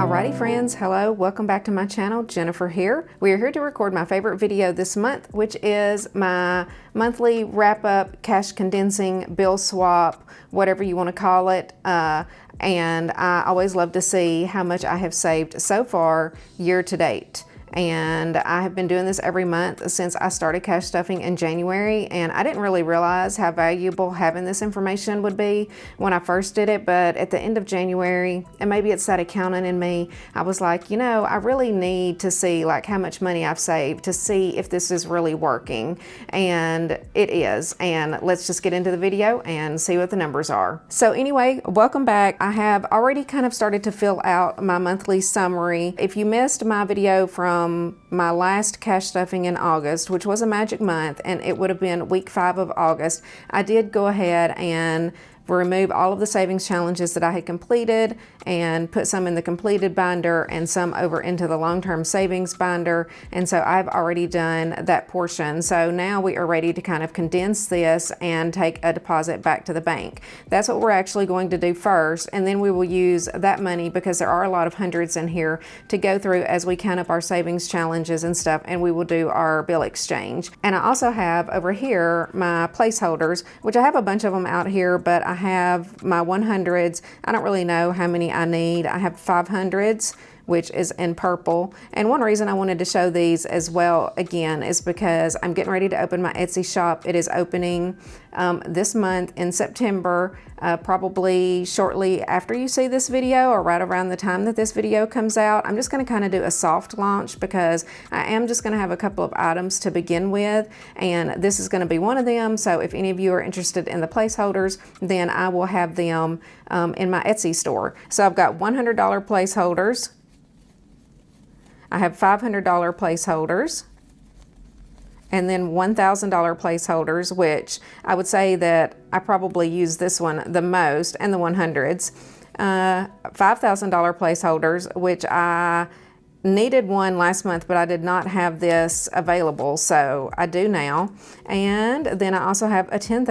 Alrighty friends, hello, welcome back to my channel. Jennifer here. We are here to record my favorite video this month, which is my monthly wrap-up, cash condensing, bill swap, whatever you want to call it. And I always love to see how much I have saved so far year to date. And I have been doing this every month since I started cash stuffing in January, and I didn't really realize how valuable having this information would be when I first did it. But at the end of January, and maybe it's that accountant in me, I was like, you know, I really need to see like how much money I've saved to see if this is really working. And it is. And let's just get into the video and see what the numbers are. So anyway, welcome back. I have already kind of started to fill out my monthly summary. If you missed my video from my last cash stuffing in August, which was a magic month, and it would have been week 5 of August, I did go ahead and remove all of the savings challenges that I had completed and put some in the completed binder and some over into the long-term savings binder. And so I've already done that portion. So now we are ready to kind of condense this and take a deposit back to the bank. That's what we're actually going to do first. And then we will use that money, because there are a lot of hundreds in here, to go through as we count up our savings challenges and stuff, and we will do our bill exchange. And I also have over here my placeholders, which I have a bunch of them out here, but I have my 100s. I don't really know how many I need. I have 500s, which is in purple. And one reason I wanted to show these as well again is because I'm getting ready to open my Etsy shop. It is opening this month in September, probably shortly after you see this video or right around the time that this video comes out. I'm just going to kind of do a soft launch because I am just going to have a couple of items to begin with, and this is going to be one of them. So if any of you are interested in the placeholders, then I will have them in my Etsy store. So I've got $100 placeholders. I have $500 placeholders, and then $1,000 placeholders, which I would say that I probably use this one the most, and the 100s. $5,000 placeholders, which I needed one last month, but I did not have this available, so I do now. And then I also have a $10,000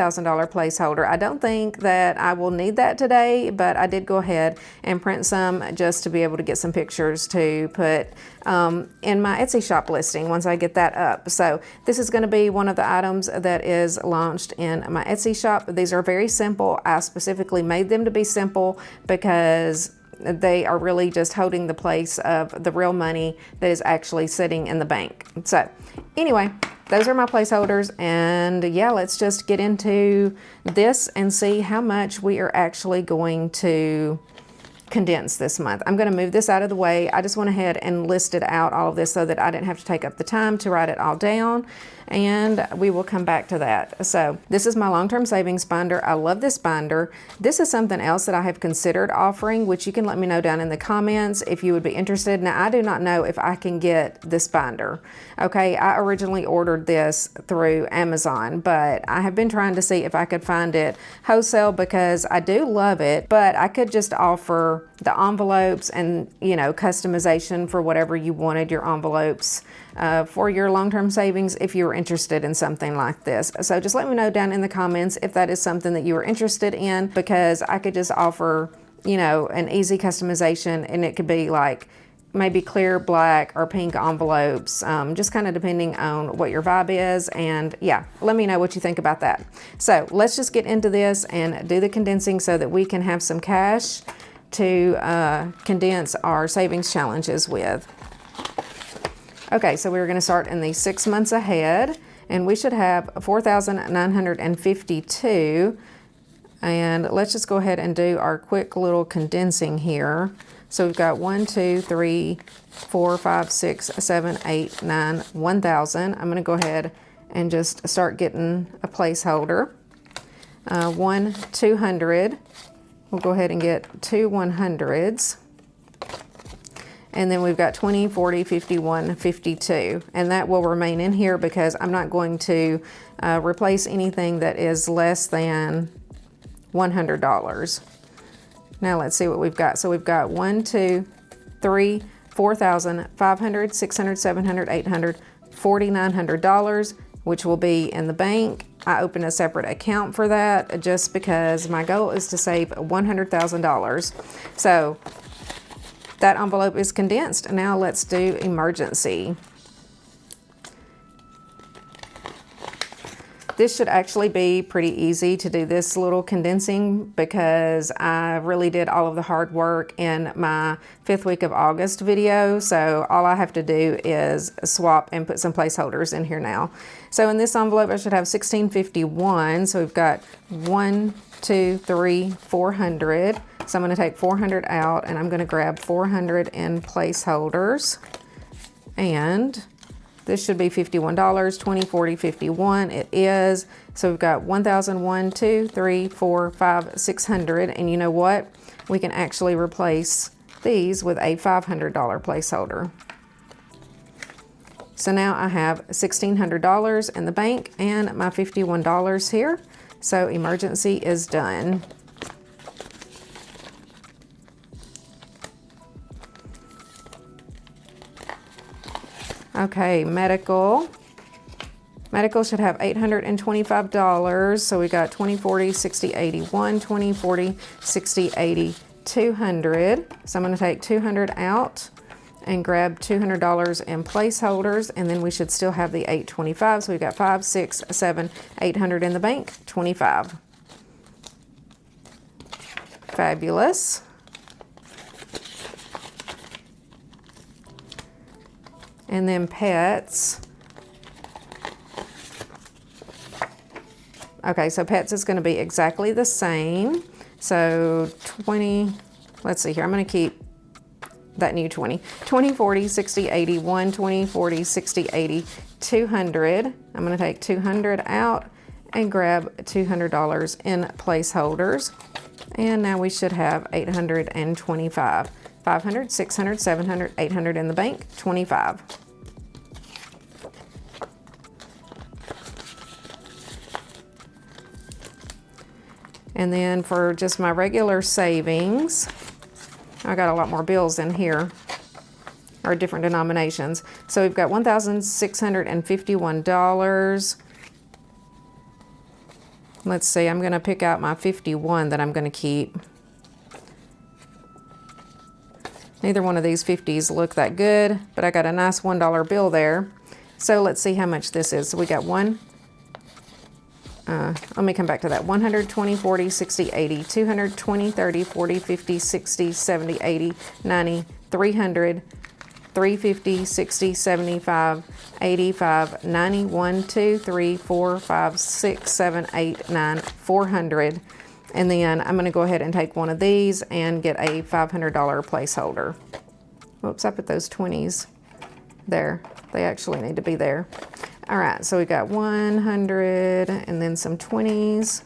placeholder. I don't think that I will need that today, but I did go ahead and print some just to be able to get some pictures to put in my Etsy shop listing once I get that up. So this is going to be one of the items that is launched in my Etsy shop. These are very simple. I specifically made them to be simple because they are really just holding the place of the real money that is actually sitting in the bank. So anyway, those are my placeholders, and yeah, let's just get into this and see how much we are actually going to condense this month. I'm going to move this out of the way. I just went ahead and listed out all of this so that I didn't have to take up the time to write it all down, and we will come back to that. So this is my long-term savings binder. I love this binder. This is something else that I have considered offering, which you can let me know down in the comments if you would be interested. Now, I do not know if I can get this binder. Okay, I originally ordered this through Amazon, but I have been trying to see if I could find it wholesale because I do love it, but I could just offer the envelopes and, you know, customization for whatever you wanted your envelopes for your long-term savings if you were interested in something like this. So just let me know down in the comments if that is something that you are interested in, because I could just offer, you know, an easy customization, and it could be like maybe clear, black, or pink envelopes, just kind of depending on what your vibe is. And yeah, let me know what you think about that. So let's just get into this and do the condensing so that we can have some cash to condense our savings challenges with. Okay, so we're going to start in the 6 months ahead, and we should have 4,952. And let's just go ahead and do our quick little condensing here. So we've got 1, 2, 3, 4, 5, 6, 7, 8, 9, 1,000. I'm going to go ahead and just start getting a placeholder. 1, 200. We'll go ahead and get 2 100s. And then we've got 20, 40, 51, 52. And that will remain in here because I'm not going to replace anything that is less than $100. Now let's see what we've got. So we've got 1, 2, 3, 4,000, 500, 600, 700, 800, $4,900, which will be in the bank. I opened a separate account for that just because my goal is to save $100,000. So that envelope is condensed. Now let's do emergency. This should actually be pretty easy to do this little condensing because I really did all of the hard work in my 5th week of August video. So all I have to do is swap and put some placeholders in here now. So in this envelope, I should have 1651. So we've got 1, 2, 3, 400. So I'm going to take 400 out and I'm going to grab 400 in placeholders. And this should be $51, 20, 40, 51. It is. So we've got 1,001, 2, 3, 4, 5, 600. And you know what? We can actually replace these with a $500 placeholder. So now I have $1,600 in the bank and my $51 here. So emergency is done. Okay, medical. Medical should have $825. So we got 20, 40, 60, 81, 20, 40, 60, 80, 200. So I'm going to take 200 out and grab $200 in placeholders, and then we should still have the 825. So we've got 5, 6, 7, 800 in the bank, 25. Fabulous. And then pets. Okay, so pets is going to be exactly the same. So 20, let's see here. I'm going to keep that new 20. 20, 40, 60, 80, 120, 40, 60, 80, 200. I'm going to take 200 out and grab $200 in placeholders. And now we should have 825. 500, 600, 700, 800 in the bank, 25. And then for just my regular savings, I got a lot more bills in here, or different denominations. So we've got $1,651. Let's see, I'm gonna pick out my 51 that I'm gonna keep. Neither one of these 50s look that good, but I got a nice $1 bill there. So let's see how much this is. So we got let me come back to that. 120, 40, 60, 80, 220, 30, 40, 50, 60, 70, 80, 90, 300, 350, 60, 75, 85, 90, 1, 2, 3, 4, 5, 6, 7, 8, 9, 400. And then I'm going to go ahead and take one of these and get a $500 placeholder. Whoops, I put those 20s there. They actually need to be there. All right, so we got 100 and then some 20s.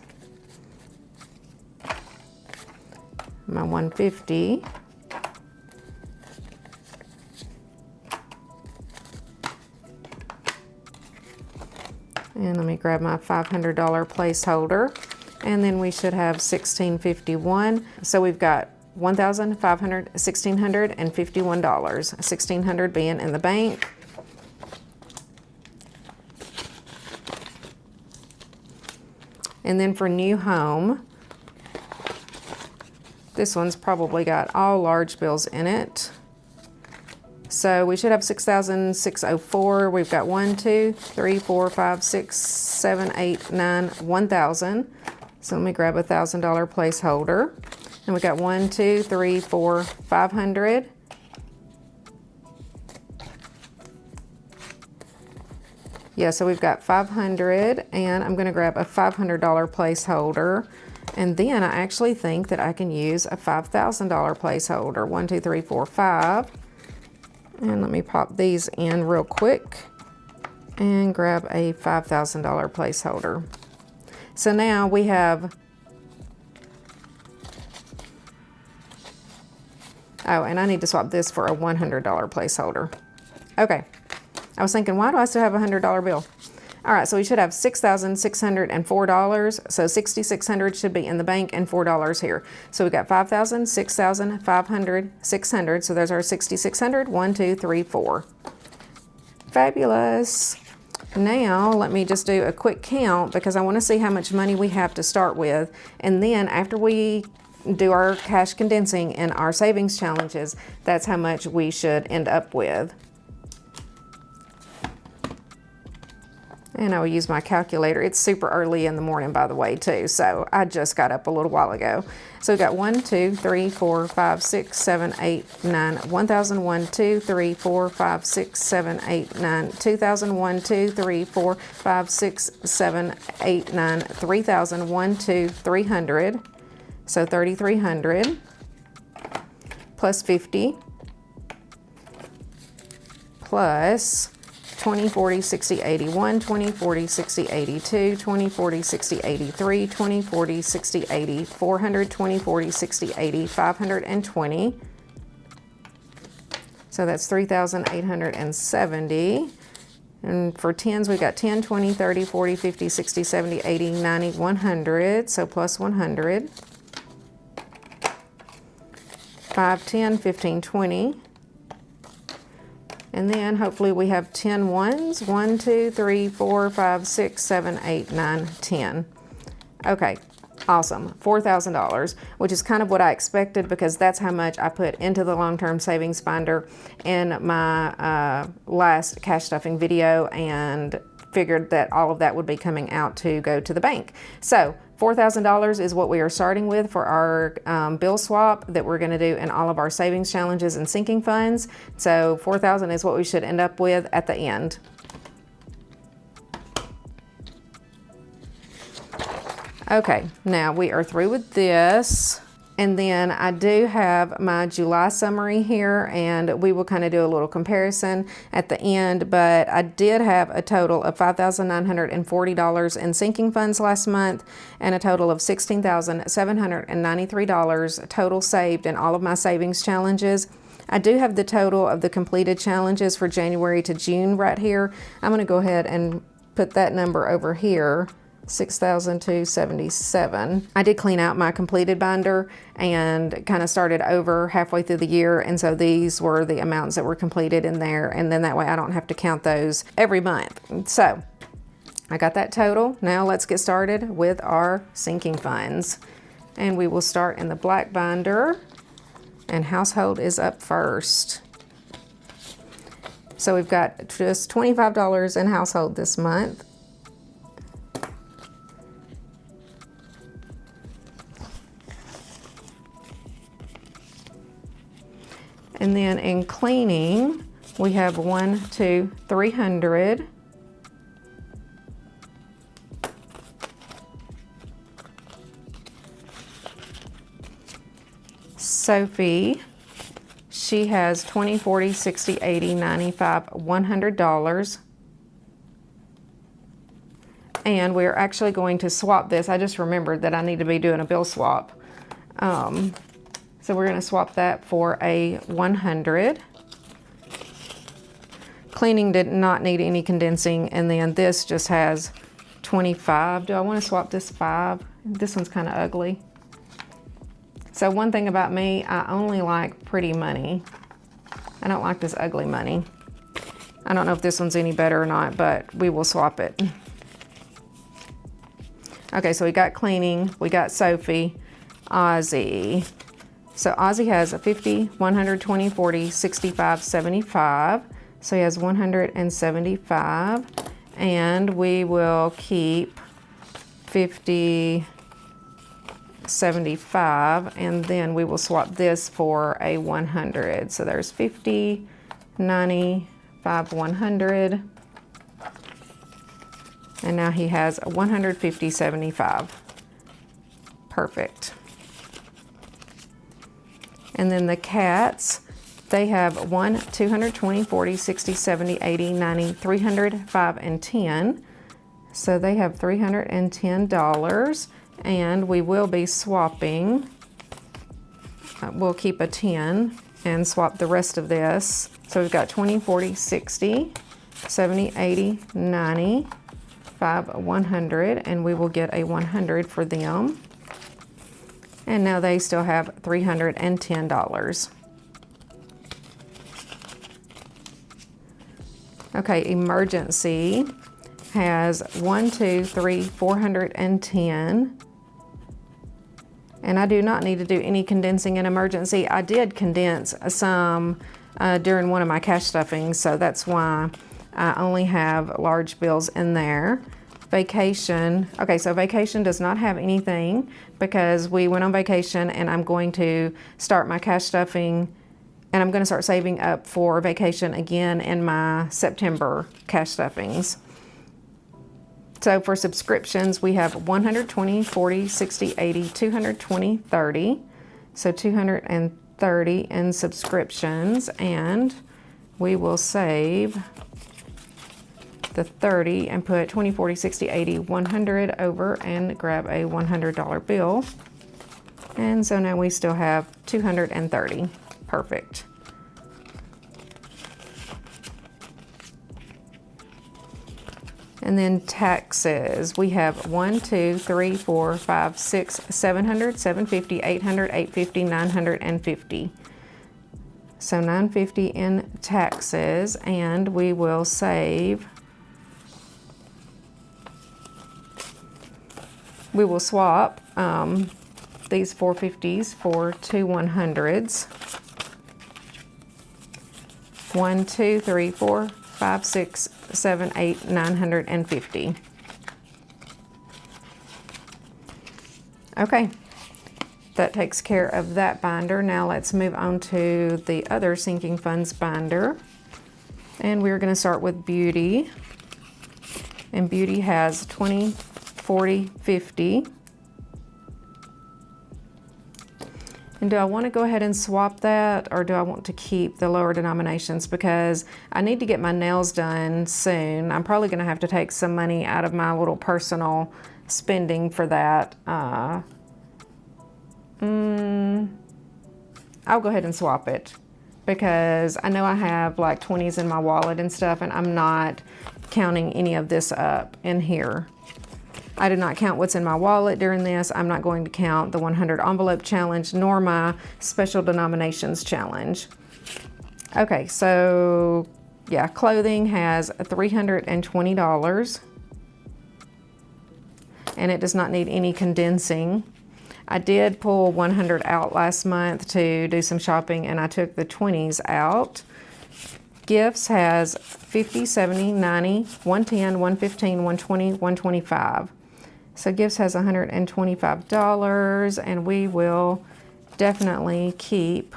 My 150. And let me grab my $500 placeholder. And then we should have 1651. So we've got $1,651, $1,600 being in the bank. And then for new home, this one's probably got all large bills in it. So we should have 6,604. We've got 1, 2, 3, 4, 5, 6, 7, 8, 9, 1,000. So let me grab a $1,000 placeholder. And we got 1, 2, 3, 4, 500. Yeah, so we've got 500, and I'm gonna grab a $500 placeholder. And then I actually think that I can use a $5,000 placeholder. 1, 2, 3, 4, 5. And let me pop these in real quick and grab a $5,000 placeholder. So now we have, oh, and I need to swap this for a $100 placeholder. Okay, I was thinking, why do I still have a $100 bill? All right, so we should have $6,604. So $6,600 should be in the bank and $4 here. So we got 5,000, 6,000, 500, 600. So there's our 6,600. 1, 2, 3, 4. Fabulous. Now let me just do a quick count because I want to see how much money we have to start with. And then after we do our cash condensing and our savings challenges, that's how much we should end up with. And I will use my calculator. It's super early in the morning, by the way, too. So I just got up a little while ago. So we got 1, 2, 3, 4, 5, 6, 7, 8, 9, 1001, 2, 3, 4, 5, 6, 7, 8, 9, 2001, 2, 3, 4, 5, 6, 7, 8, 9, 3000, 1, 2, 300. So 3,300 plus 50 plus 20, 40, 60, 81, 20, 40, 60, 82, 20, 40, 60, 83, 20, 40, 60, 80, 400, 20, 40, 60, 80, 520. So that's 3,870. And for tens, we got 10, 20, 30, 40, 50, 60, 70, 80, 90, 100. So plus 100. 5, 10, 15, 20. And then hopefully we have 10 ones. 1, 2, 3, 4, 5, 6, 7, 8, 9, 10. Okay, awesome. $4,000, which is kind of what I expected because that's how much I put into the long-term savings binder in my last cash stuffing video, and figured that all of that would be coming out to go to the bank. So $4,000 is what we are starting with for our bill swap that we're going to do in all of our savings challenges and sinking funds. So $4,000 is what we should end up with at the end. Okay, now we are through with this. And then I do have my July summary here, and we will kind of do a little comparison at the end, but I did have a total of $5,940 in sinking funds last month and a total of $16,793 total saved in all of my savings challenges. I do have the total of the completed challenges for January to June right here. I'm going to go ahead and put that number over here. 6,277. I did clean out my completed binder and kind of started over halfway through the year, and so these were the amounts that were completed in there, and then that way I don't have to count those every month. So I got that total. Now let's get started with our sinking funds, and we will start in the black binder, and household is up first. So we've got just $25 in household this month. And then in cleaning, we have 1, 2, 300. Sophie, she has 20, 40, 60, 80, 95, $100. And we're actually going to swap this. I just remembered that I need to be doing a bill swap. So we're going to swap that for a 100. Cleaning did not need any condensing, and then this just has 25. Do I want to swap this 5? This one's kind of ugly. So one thing about me, I only like pretty money. I don't like this ugly money. I don't know if this one's any better or not, but we will swap it. Okay, so we got cleaning, we got Sophie, Ozzy. So Ozzy has a 50, 120, 40, 65, 75. So he has 175. And we will keep 50, 75. And then we will swap this for a 100. So there's 50, 95, 100. And now he has a 150, 75. Perfect. And then the cats, they have 1, 220, 40, 60, 70, 80, 90, 300, 5, and 10. So they have $310. And we will be swapping. We'll keep a 10 and swap the rest of this. So we've got 20, 40, 60, 70, 80, 90, 5, 100. And we will get a 100 for them. And now they still have $310. Okay, emergency has 1, 2, 3, 410. And I do not need to do any condensing in emergency. I did condense some during one of my cash stuffings, so that's why I only have large bills in there. Vacation, okay, so vacation does not have anything because we went on vacation, and I'm going to start my cash stuffing, and I'm going to start saving up for vacation again in my September cash stuffings. So for subscriptions, we have 120, 40, 60, 80, 220, 30. So 230 in subscriptions, and we will save the 30 and put 20, 40, 60, 80, 100 over and grab a $100 bill. And so now we still have 230. Perfect. And then taxes, we have 1, 2, 3, 4, 5, 6, 700, 750, 800, 850, 950. So 950 in taxes, and we will save. We will swap these 450s for two 100s. 1, 2, 3, 4, 5, 6, 7, 8, 950. Okay, that takes care of that binder. Now let's move on to the other sinking funds binder. And we're going to start with beauty. And beauty has 20, 40, 50. And do I want to go ahead and swap that, or do I want to keep the lower denominations? Because I need to get my nails done soon. I'm probably going to have to take some money out of my little personal spending for that. I'll go ahead and swap it, because I know I have like 20s in my wallet and stuff, and I'm not counting any of this up in here. I did not count what's in my wallet during this. I'm not going to count the 100 envelope challenge nor my special denominations challenge. Okay, so yeah, clothing has $320, and it does not need any condensing. I did pull 100 out last month to do some shopping, and I took the 20s out. Gifts has 50, 70, 90, 110, 115, 120, 125. So gifts has $125, and we will definitely keep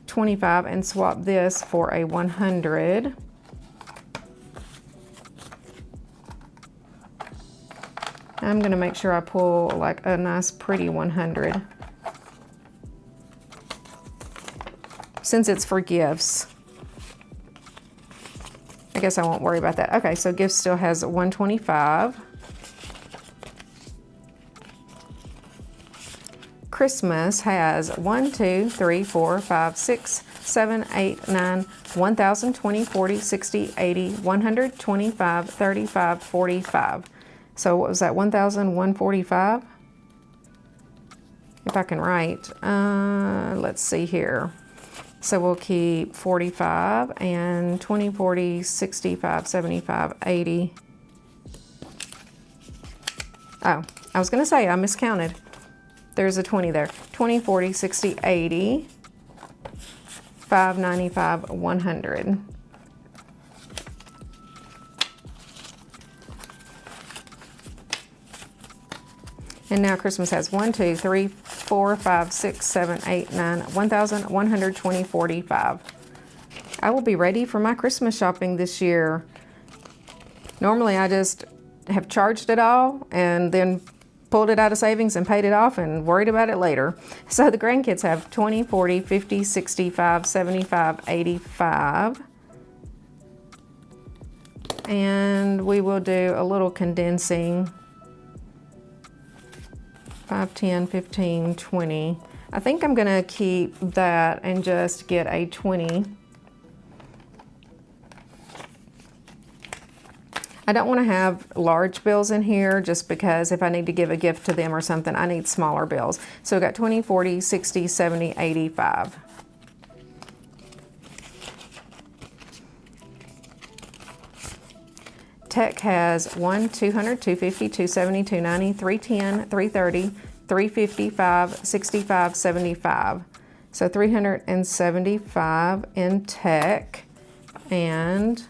25 and swap this for a 100. I'm going to make sure I pull like a nice pretty 100, since it's for gifts. I guess I won't worry about that. Okay, so gifts still has 125. Christmas has 1, 2, 3, 4, 5, 6, 7, 8, 9, 1,000, 20, 40, 60, 80, 100, 25, 35, 45. So what was that, 1,145? If I can write. Let's see here. So we'll keep 45 and 20, 40, 65, 75, 80. Oh, I was going to say I miscounted. There's a 20 there. 20, 40, 60, 80, 595, 100. And now Christmas has 1, 2, 3, 4, 5, 6, 7, 8, 9, 1,120, 45. I will be ready for my Christmas shopping this year. Normally I just have charged it all and then pulled it out of savings and paid it off and worried about it later. So the grandkids have 20, 40, 50, 65, 75, 85. And we will do a little condensing. 5, 10, 15, 20. I think I'm gonna keep that and just get a 20. I don't wanna have large bills in here just because if I need to give a gift to them or something, I need smaller bills. So we got 20, 40, 60, 70, 85. Tech has 1, 200, 250, 270, 290, 310, 330, 350, 5, 65, 75. So 375 in Tech, and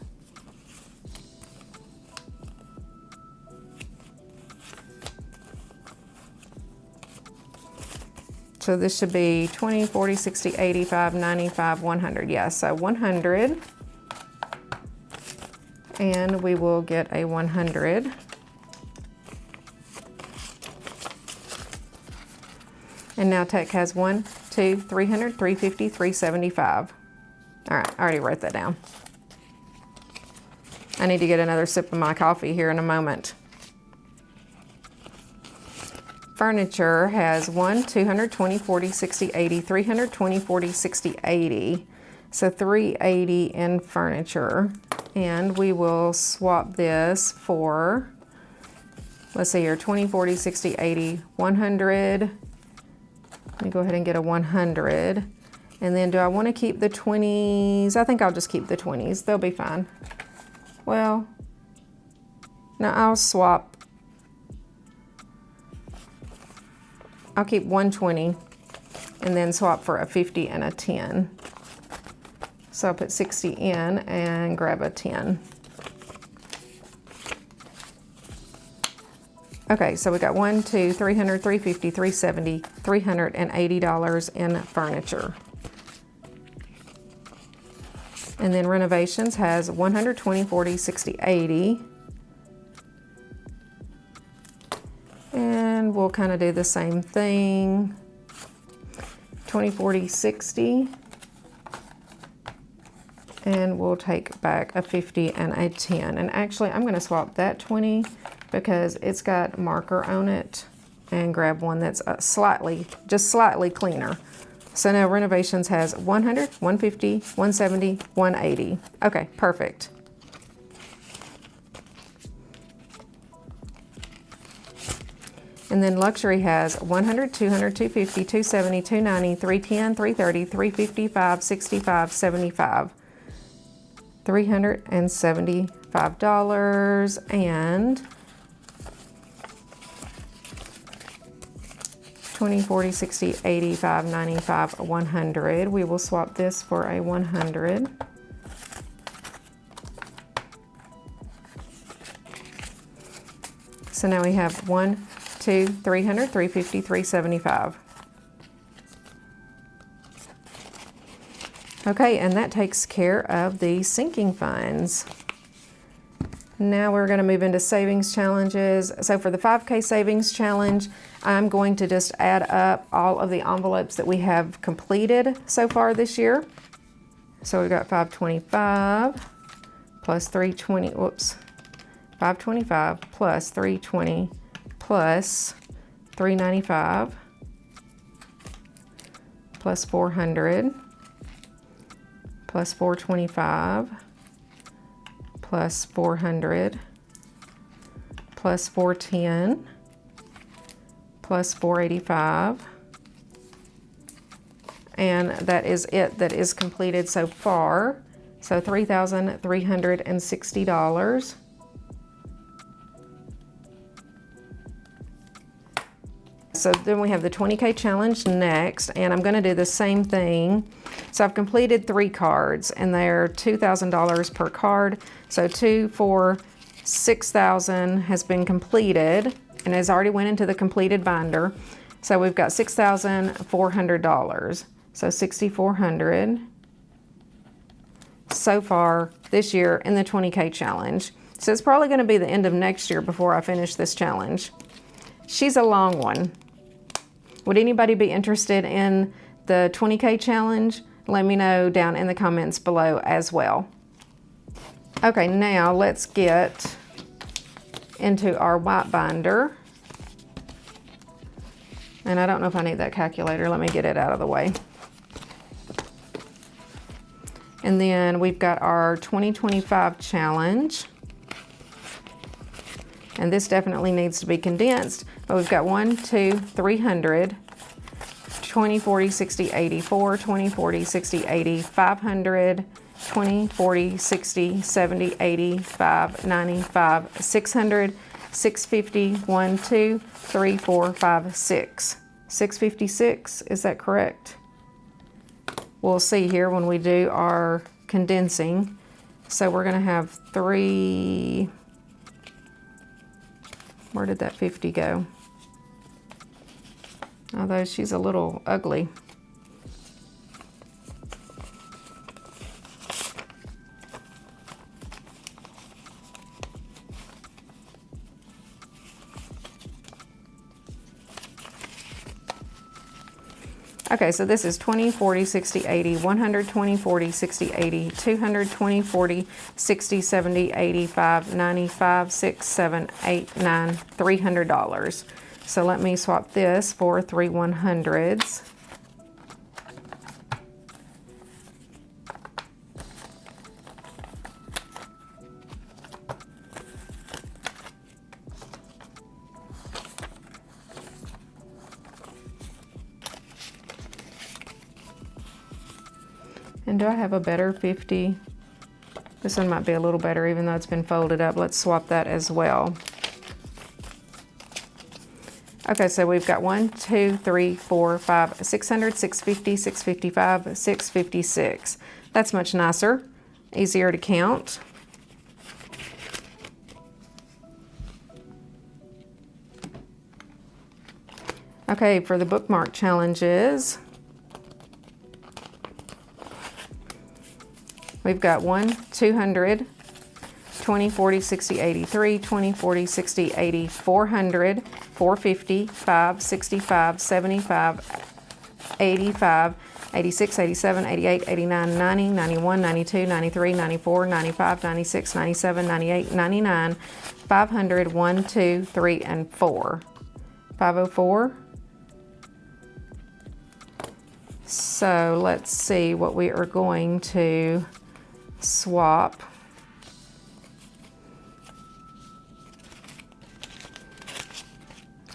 so this should be 20, 40, 60, 85, 95, 100. Yeah, so 100. And we will get a 100. And now Tech has 1, 2, 300, 350, 375. All right, I already wrote that down. I need to get another sip of my coffee here in a moment. Furniture has 1, 200, 20, 40, 60, 80, 300, 20, 40, 60, 80. So 380 in furniture. And we will swap this for, let's see here, 20, 40, 60, 80, 100. Let me go ahead and get a 100. And then do I want to keep the 20s? I think I'll just keep the 20s. They'll be fine. Well, no, I'll swap. I'll keep 120 and then swap for a 50 and a 10. So I'll put 60 in and grab a 10. Okay, so we got 1, 2, 300, 350, 370, $380 in furniture. And then renovations has 120, 40, 60, 80. And we'll kind of do the same thing. 20, 40, 60. And we'll take back a 50 and a 10. And actually, I'm going to swap that 20 because it's got marker on it, and grab one that's just slightly cleaner. So now renovations has 100, 150, 170, 180. Okay, perfect. And then luxury has 100, 200, 250, 270, 290, 310, 330, 355, 65, 75. $375 and 20, 40, 60, 85, 95, 100. We will swap this for a 100. So now we have 1, 2, 300, 350, 375. Okay, and that takes care of the sinking funds. Now we're going to move into savings challenges. So for the 5K savings challenge, I'm going to just add up all of the envelopes that we have completed so far this year. So we've got 525 plus 320, whoops, 525 plus 320 plus 395 plus 400 plus 425 plus 400 plus 410 plus 485, and that is it that is completed so far. So $3,360. So then we have the 20K challenge next, and I'm going to do the same thing. So I've completed 3 cards, and they're $2,000 per card. So 2, 4, 6,000 has been completed and has already went into the completed binder. So we've got $6,400. So $6,400 so far this year in the 20K challenge. So it's probably going to be the end of next year before I finish this challenge. She's a long one. Would anybody be interested in the 20K challenge? Let me know down in the comments below as well. Okay, now let's get into our white binder. And I don't know if I need that calculator. Let me get it out of the way. And then we've got our 2025 challenge. And this definitely needs to be condensed, but we've got 1, 2, 300, 20, 40, 60, 80, 4, 20, 40, 60, 80, 500, 20, 40, 60, 70, 80, 5, 95, 600, 650, 1, 2, 3, 4, 5, 6. 656, is that correct? We'll see here when we do our condensing. So we're gonna have 3, where did that 50 go? Although she's a little ugly. Okay, so this is 20, 40, 60, 80, 100, 20, 40, 60, 80, 200, 20, 40, 60, 70, 85, 95, 6, 7, 8, 9, $300. So let me swap this for 3 100s. And do I have a better 50? This one might be a little better even though it's been folded up. Let's swap that as well. Okay, so we've got 1, 2, 3, 4, 5, 600, 650, 655, 656. That's much nicer, easier to count. Okay, for the bookmark challenges, we've got 1, 200, 20, 40, 60, 83, 20, 40, 60, 80, 400, 450, 5, 65, 75, 85, 86, 87, 88, 89, 90, 91, 92, 93, 94, 95, 96, 97, 98, 99, 500, 1, 2, 3, and 4. 504. So let's see what we are going to swap.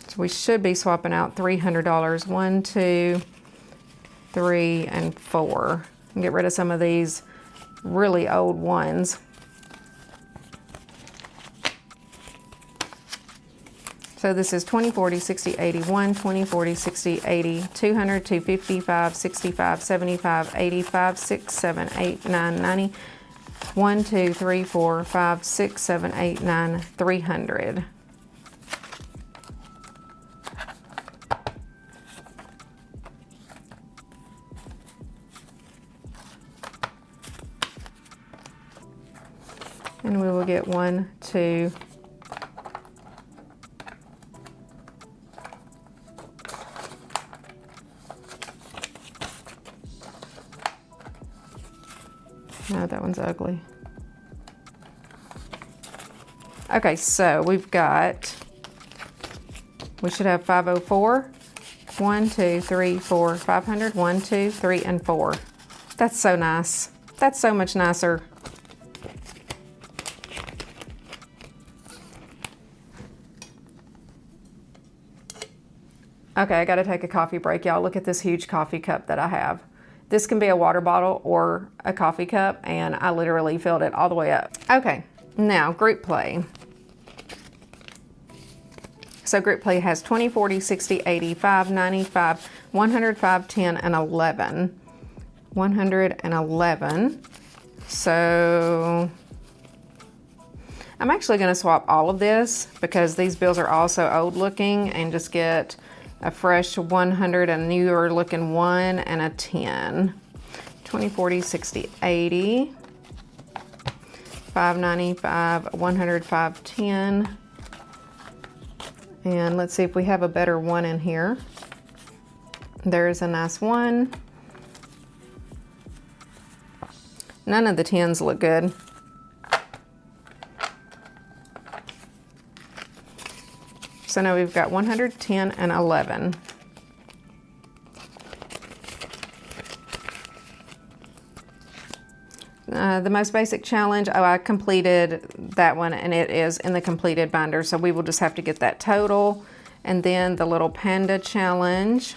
So we should be swapping out $300. 1, 2, 3, and 4. And get rid of some of these really old ones. So this is 20, 40, 60, 81, 20, 40, 60, 80, 200, 250, 5, 65, 75, 85, 6, 7, 8, 9, 90, 1, 2, 3, 4, 5, 6, 7, 8, 9, 300. And we will get 1, 2, no, that one's ugly. Okay, so we've got, we should have 504, 1, 2, 3, 4, 500, 1, 2, 3, and 4. That's so nice. That's so much nicer. Okay, I gotta take a coffee break, y'all. Look at this huge coffee cup that I have. This can be a water bottle or a coffee cup, and I literally filled it all the way up. Okay, now group play. So group play has 20, 40, 60, 85, 95, 105, 10, and 11. 111. So I'm actually gonna swap all of this because these bills are all so old looking, and just get a fresh 100, a newer looking 1, and a 10. 20, 40, 60, 80, 595, 105, 10. And let's see if we have a better 1 in here. There's a nice 1. None of the 10s look good. So now we've got 100, 10, and 11. The most basic challenge, oh, I completed that one, and it is in the completed binder, so we will just have to get that total. And then the little panda challenge.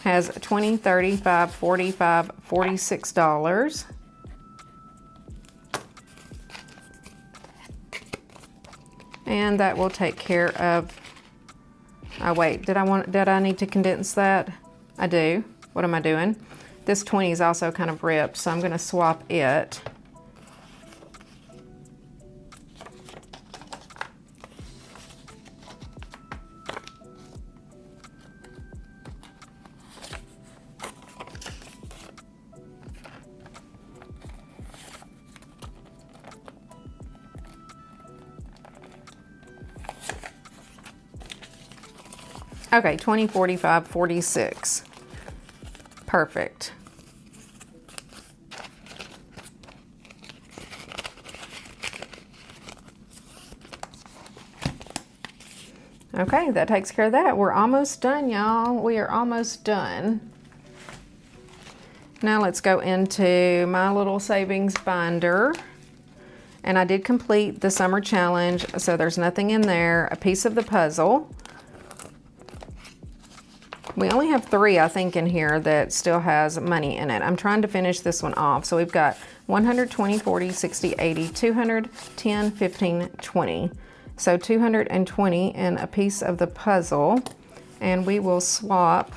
has $20, $35, $45, $46. And that will take care of, oh wait, did I need to condense that? I do. What am I doing? This 20 is also kind of ripped, so I'm gonna swap it. Okay, 20, 45, 46. Perfect. Okay, that takes care of that. We're almost done, y'all. We are almost done. Now let's go into my little savings binder. And I did complete the summer challenge, so there's nothing in there. A piece of the puzzle. We only have 3, I think, in here that still has money in it. I'm trying to finish this one off. So we've got 100, 20, 40, 60, 80, 200, 10, 15, 20. So 220 in a piece of the puzzle. And we will swap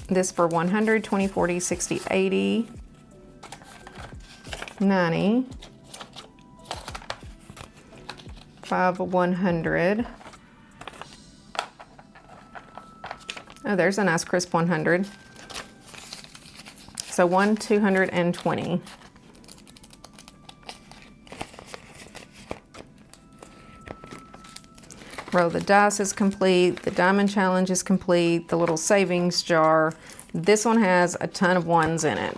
this for 100, 20, 40, 60, 80, 90, 5, 100. Oh, there's a nice crisp 100. So 220. Roll the dice is complete. The diamond challenge is complete. The little savings jar. This one has a ton of ones in it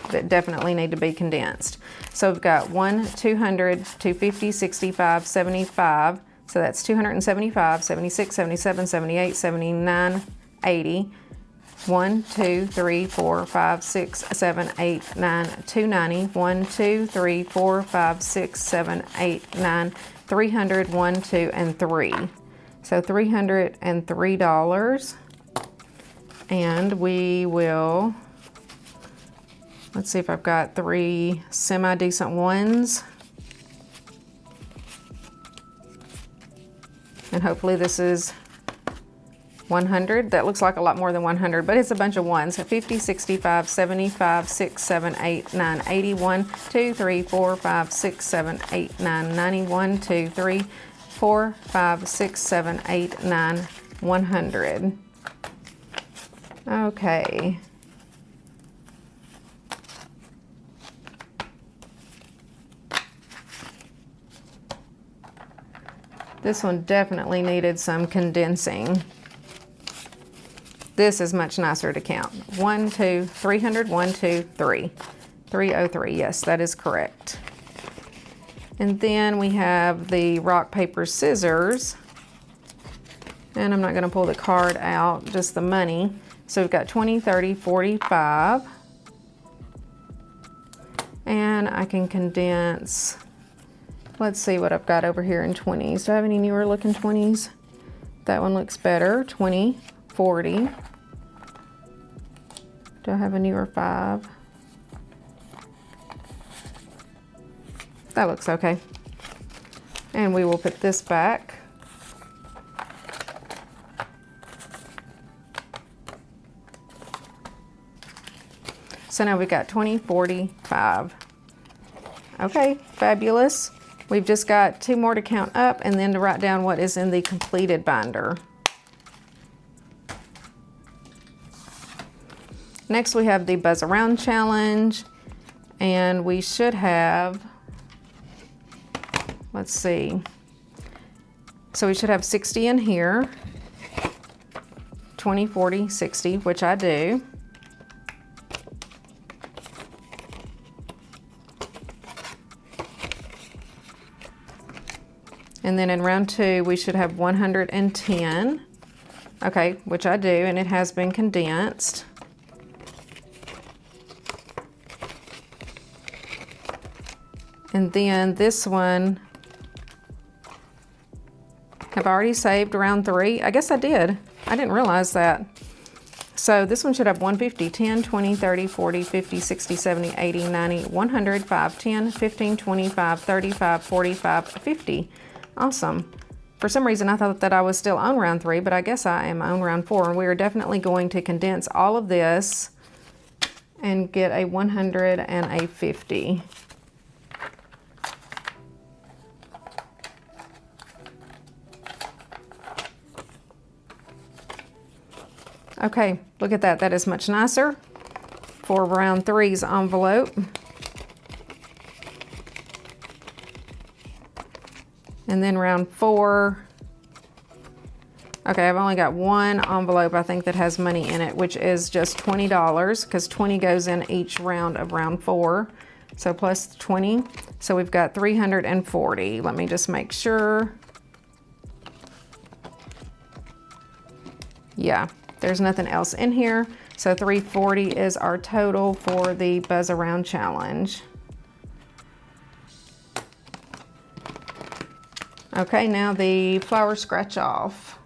that definitely need to be condensed. So we've got 1, 200, 250, 65, 75. So that's 275, 76, 77, 78, 79, 80. 1, 2, 3, 4, 5, 6, 7, 8, 9, 290. 1, 2, 3, 4, 5, 6, 7, 8, 9, 300, 1, 2, and 3. So $303. And we will, let's see if I've got 3 semi-decent ones. And hopefully this is 100. That looks like a lot more than 100, but it's a bunch of ones. 50, 65, 75, 6, 7, 8, 9, 81, 2, 3, 4, 5, 6, 7, 8, 9, 91, 2, 3, 4, 5, 6, 7, 8, 9, 100. Okay. This one definitely needed some condensing. This is much nicer to count. 1, 2, 300, 1, 2, 3. 303, yes, that is correct. And then we have the rock, paper, scissors. And I'm not gonna pull the card out, just the money. So we've got 20, 30, 45. And I can condense, let's see what I've got over here in 20s. Do I have any newer looking 20s? That one looks better. 20, 40. Do I have a newer 5? That looks okay. And we will put this back. So now we've got 20, 40, 5. Okay, fabulous. We've just got 2 more to count up and then to write down what is in the completed binder. Next we have the Buzz Around Challenge, and we should have, let's see, so we should have 60 in here, 20, 40, 60, which I do. And then in round 2, we should have 110, okay, which I do, and it has been condensed. And then this one, have I already saved round 3? I guess I did. I didn't realize that. So this one should have 150, 10, 20, 30, 40, 50, 60, 70, 80, 90, 100, 5, 10, 15, 25, 35, 45, 50. Awesome. For some reason, I thought that I was still on round 3, but I guess I am on round 4. And we are definitely going to condense all of this and get a 100 and a 50. Okay, look at that. That is much nicer for round 3's envelope. And then round 4. Okay, I've only got one envelope, I think, that has money in it, which is just $20, because 20 goes in each round of round 4. So plus 20. So we've got 340. Let me just make sure. Yeah. There's nothing else in here. So 340 is our total for the Buzz Around Challenge. Okay, now the flower scratch off.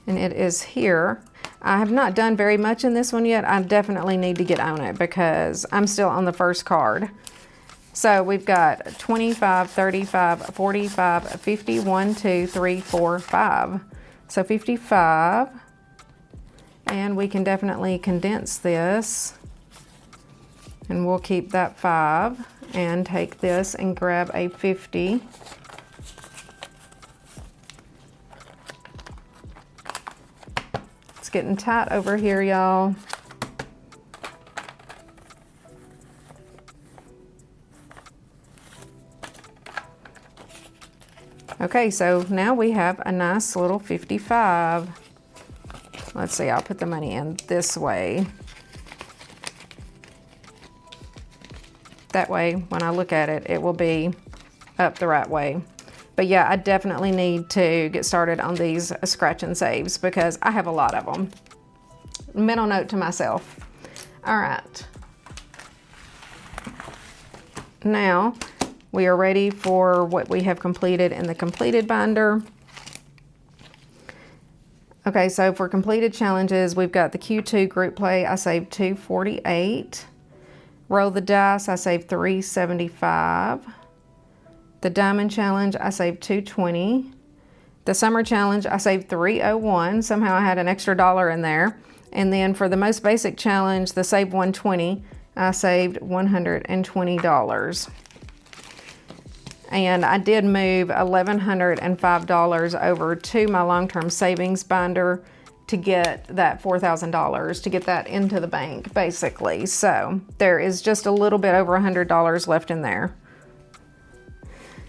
And it is here. I have not done very much in this one yet. I definitely need to get on it because I'm still on the first card. So we've got 25, 35, 45, 50, 1, 2, 3, 4, 5. So 55. And we can definitely condense this. And we'll keep that 5 and take this and grab a 50. It's getting tight over here, y'all. Okay, so now we have a nice little 55. Let's see, I'll put the money in this way. That way, when I look at it, it will be up the right way. But yeah, I definitely need to get started on these scratch and saves because I have a lot of them. Mental note to myself. All right. Now, we are ready for what we have completed in the completed binder. Okay, so for completed challenges, we've got the Q2 group play. I saved $248. Roll the dice, I saved $375. The diamond challenge, I saved $220. The summer challenge, I saved $301. Somehow I had an extra $1 in there. And then for the most basic challenge, the save $120, I saved $120. And I did move $1,105 over to my long-term savings binder to get that $4,000, to get that into the bank, basically. So there is just a little bit over $100 left in there.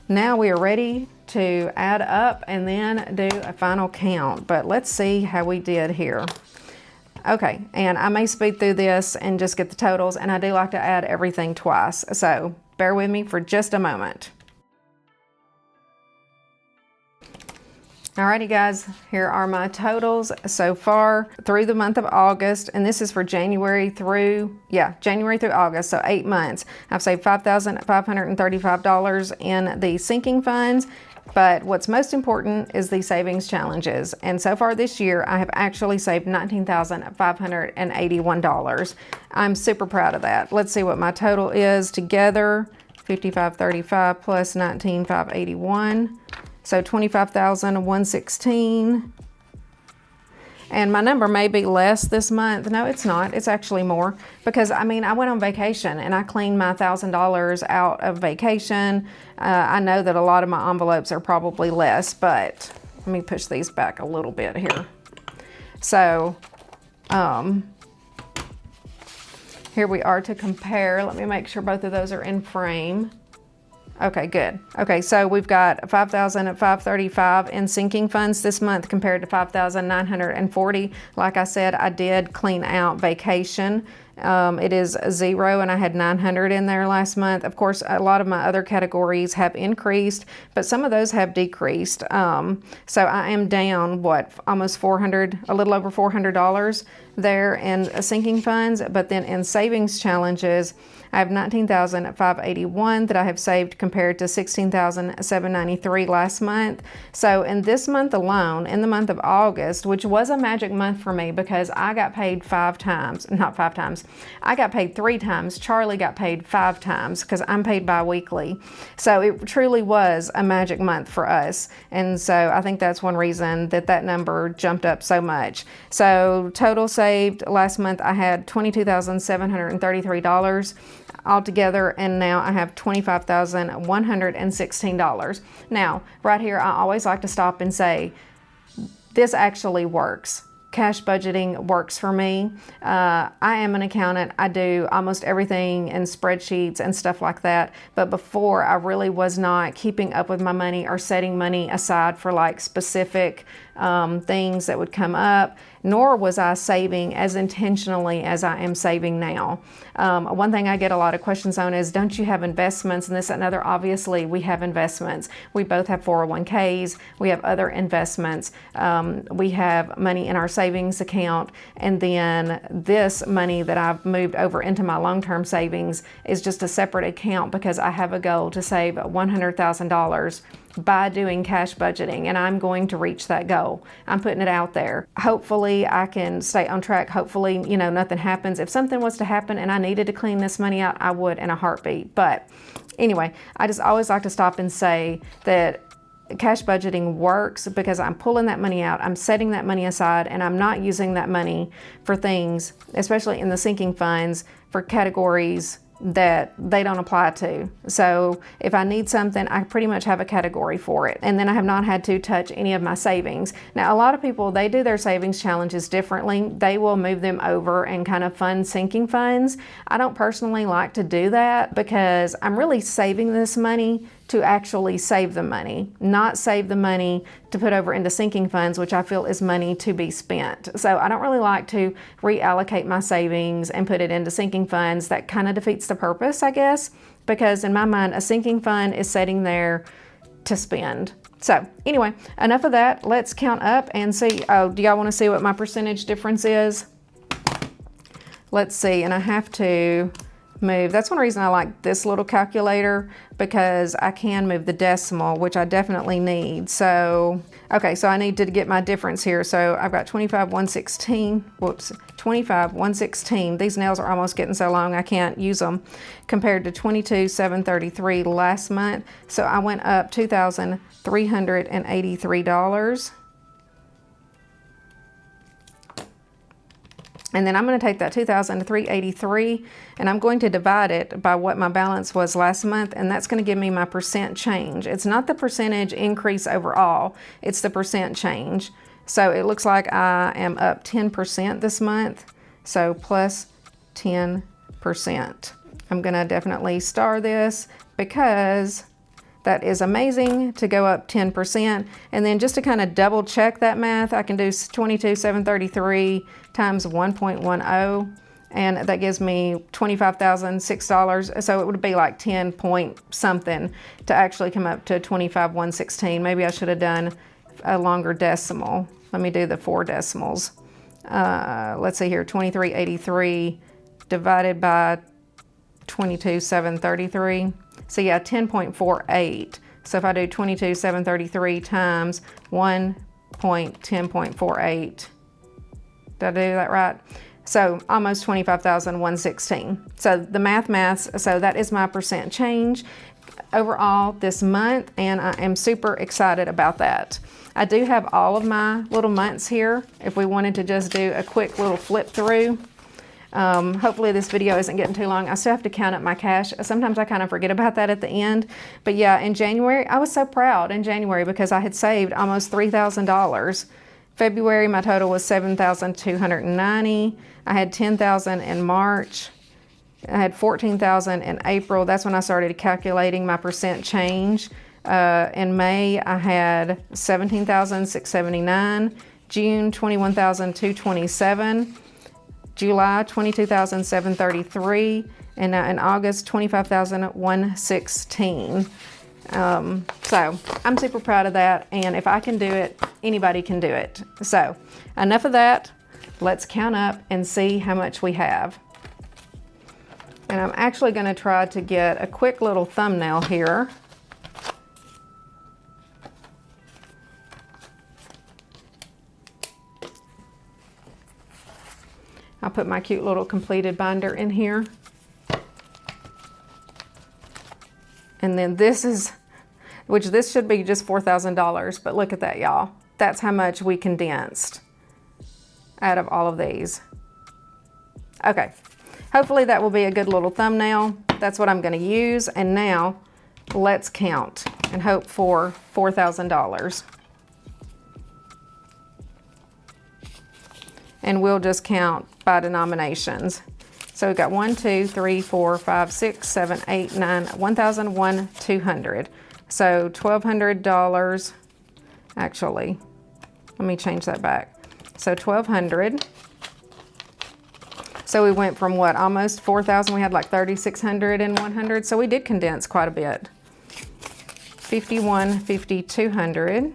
Now we are ready to add up and then do a final count, but let's see how we did here. Okay, and I may speed through this and just get the totals, and I do like to add everything twice, so bear with me for just a moment. Alrighty guys, here are my totals so far through the month of August, and this is for January through August, so 8 months. I've saved $5,535 in the sinking funds, but what's most important is the savings challenges. And so far this year, I have actually saved $19,581. I'm super proud of that. Let's see what my total is together. 5535 plus 19,581. So 25,116. And my number may be less this month. No, it's not. It's actually more because I mean, I went on vacation and I cleaned my $1,000 out of vacation. I know that a lot of my envelopes are probably less, but let me push these back a little bit here. So, here we are to compare. Let me make sure both of those are in frame. Okay, good. Okay, so we've got 5,535 in sinking funds this month compared to 5,940. Like I said, I did clean out vacation It is 0, and I had 900 in there last month. Of course, a lot of my other categories have increased, but some of those have decreased. So I am down, what, almost 400, a little over $400 there in sinking funds. But then in savings challenges, I have $19,581 that I have saved compared to $16,793 last month. So in this month alone, in the month of August, which was a magic month for me because I got paid 5 times, not 5 times, I got paid 3 times. Charlie got paid 5 times because I'm paid bi-weekly. So it truly was a magic month for us. And so I think that's one reason that that number jumped up so much. So total saved last month, I had $22,733 altogether, and now I have $25,116. Now, right here, I always like to stop and say, this actually works. Cash budgeting works for me. I am an accountant. I do almost everything in spreadsheets and stuff like that. But before, I really was not keeping up with my money or setting money aside for like specific things that would come up, nor was I saving as intentionally as I am saving now. One thing I get a lot of questions on is, don't you have investments and this and other? Obviously, we have investments. We both have 401ks. We have other investments. We have money in our savings account. And then this money that I've moved over into my long-term savings is just a separate account because I have a goal to save $100,000 by doing cash budgeting, and I'm going to reach that goal. I'm putting it out there. Hopefully I can stay on track. Hopefully, you know, nothing happens. If something was to happen and I needed to clean this money out, I would in a heartbeat. But anyway, I just always like to stop and say that cash budgeting works because I'm pulling that money out, I'm setting that money aside, and I'm not using that money for things, especially in the sinking funds, for categories that they don't apply to. So if I need something, I pretty much have a category for it. And then I have not had to touch any of my savings. Now, a lot of people, they do their savings challenges differently. They will move them over and kind of fund sinking funds. I don't personally like to do that because I'm really saving this money to actually save the money, not save the money to put over into sinking funds, which I feel is money to be spent. So I don't really like to reallocate my savings and put it into sinking funds. That kind of defeats the purpose, I guess, because in my mind, a sinking fund is sitting there to spend. So anyway, enough of that. Let's count up and see. Oh, do y'all want to see what my percentage difference is? Let's see, and I have to move. That's one reason I like this little calculator, because I can move the decimal, which I definitely need. So, okay, so I need to get my difference here. So I've got 25,116, whoops, 25,116. These nails are almost getting so long I can't use them, compared to 22,733 last month. So I went up $2,383. And then I'm going to take that $2,383 and I'm going to divide it by what my balance was last month, and that's going to give me my percent change. It's not the percentage increase overall, it's the percent change. So it looks like I am up 10% this month, so plus 10%. I'm going to definitely star this because that is amazing to go up 10%. And then just to kind of double check that math, I can do 22,733 times 1.10, and that gives me $25,006. So it would be like 10 point something to actually come up to 25,116. Maybe I should have done a longer decimal. Let me do the 4 decimals. Let's see here, 2383 divided by 22,733. So yeah, 10.48. So if I do 22,733 times 1.10.48, did I do that right? So almost 25,116. So the maths, so that is my percent change overall this month, and I am super excited about that. I do have all of my little months here if we wanted to just do a quick little flip through. Hopefully this video isn't getting too long. I still have to count up my cash. Sometimes I kind of forget about that at the end. But yeah, in January, I was so proud in January because I had saved almost $3,000. February, my total was $7,290. I had $10,000 in March. I had $14,000 in April. That's when I started calculating my percent change. In May, I had $17,679. June, $21,227. July, 22,733, and now in August, 25,116. So I'm super proud of that, and if I can do it, anybody can do it. So enough of that. Let's count up and see how much we have. And I'm actually going to try to get a quick little thumbnail here. I'll put my cute little completed binder in here. And then this is, which this should be just $4,000, but look at that, y'all. That's how much we condensed out of all of these. Okay, hopefully that will be a good little thumbnail. That's what I'm gonna use. And now let's count and hope for $4,000. And we'll just count by denominations. So we've got 1, 2, 3, 4, 5, 6, 7, 8, 9, 1,001, 200. So $1,200, actually, let me change that back. So 1,200. So we went from what, almost 4,000, we had like 3,600 and 100. So we did condense quite a bit. 51, 50, 200.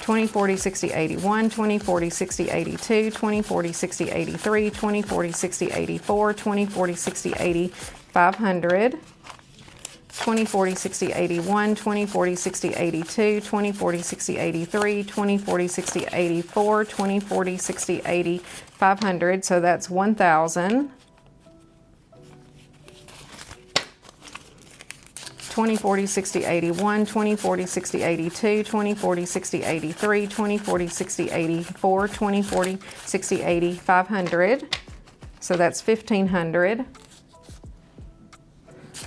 20, 40, 60, 81, 20, 40, 60, 82, 20, 40, 60, 83, 20, 40, 60, 84, 20, 40, 60, 80, 500, 20, 40, 60, 81, 20, 40, 60, 82, 20, 40, 60, 83, 20, 40, 60, 84, 20, 40, 60, 80, 500, so that's 1,000. 20, 40, 60, 81, 20, 40, 60, 82, 20, 40, 60, 83, 20, 40, 60, 84, 20, 40, 60, 80, 500. So that's 1,500.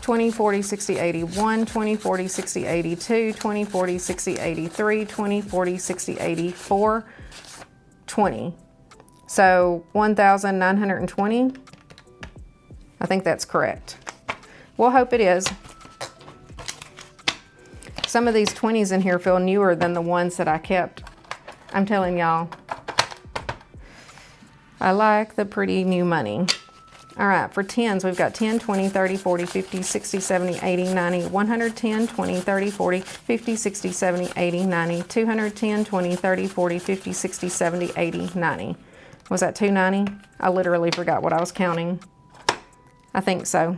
20, 40, 60, 81, 20, 40, 60, 82, 20, 40, 60, 83, 20, 40, 60, 84, 20. So 1,920. I think that's correct. We'll hope it is. Some of these 20s in here feel newer than the ones that I kept. I'm telling y'all, I like the pretty new money. All right, for 10s, we've got 10, 20, 30, 40, 50, 60, 70, 80, 90, 110, 20, 30, 40, 50, 60, 70, 80, 90, 210, 20, 30, 40, 50, 60, 70, 80, 90. Was that 290? I literally forgot what I was counting. I think so.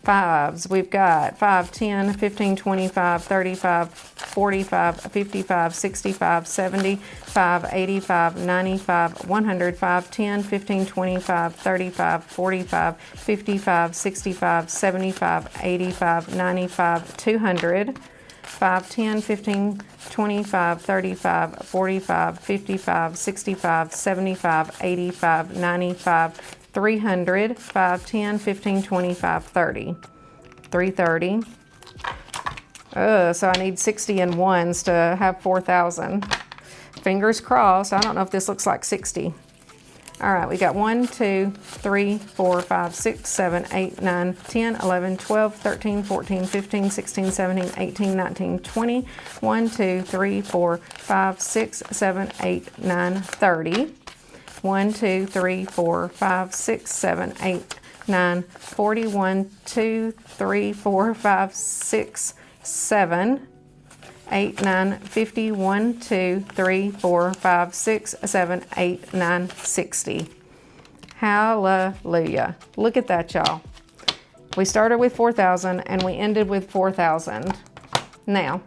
Fives, we've got 5, 10, 15, 25, 35, 45, 55, 65, 75, 85, 95, 100, 5, 10, 15, 25, 35, 45, 55, 65, 75, 85, 95, 200, 5, 10, 15, 25, 35, 45, 55, 65, 75, 85, 95, 300, 5, 10, 15, 25, 30. 330. So I need 60 and ones to have 4,000. Fingers crossed. I don't know if this looks like 60. All right, we got 1, 2, 3, 4, 5, 6, 7, 8, 9, 10, 11, 12, 13, 14, 15, 16, 17, 18, 19, 20. 1, 2, 3, 4, 5, 6, 7, 8, 9, 30. 1, 2, 3, 4, 5, 6, 7, 8, 9, 40. 1, 2, 3, 4, 5, 6, 7, 8, 9, 50. 1, 2, 3, 4, 5, 6, 7, 8, 9, 60. Hallelujah. Look at that, y'all. We started with 4,000 and we ended with 4,000. Now,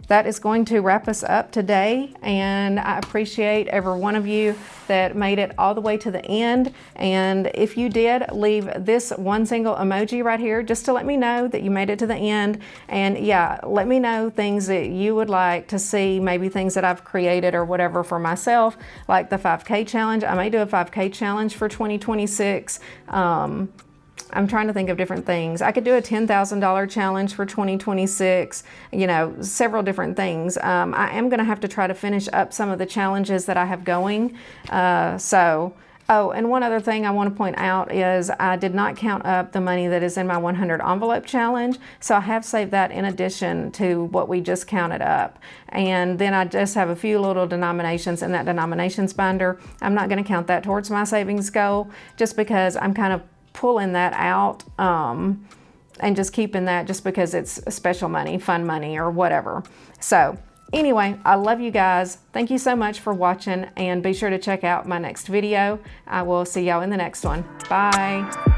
that is going to wrap us up today, and I appreciate every one of you that made it all the way to the end. And if you did, leave this one single emoji right here just to let me know that you made it to the end. And yeah, let me know things that you would like to see, maybe things that I've created or whatever for myself, like the 5K challenge. I may do a 5K challenge for 2026. I'm trying to think of different things. I could do a $10,000 challenge for 2026, you know, several different things. I am going to have to try to finish up some of the challenges that I have going. Oh, and one other thing I want to point out is I did not count up the money that is in my 100 envelope challenge. So I have saved that in addition to what we just counted up. And then I just have a few little denominations in that denominations binder. I'm not going to count that towards my savings goal just because I'm kind of pulling that out and just keeping that just because it's special money, fun money, or whatever. So anyway, I love you guys. Thank you so much for watching, and be sure to check out my next video. I will see y'all in the next one. Bye.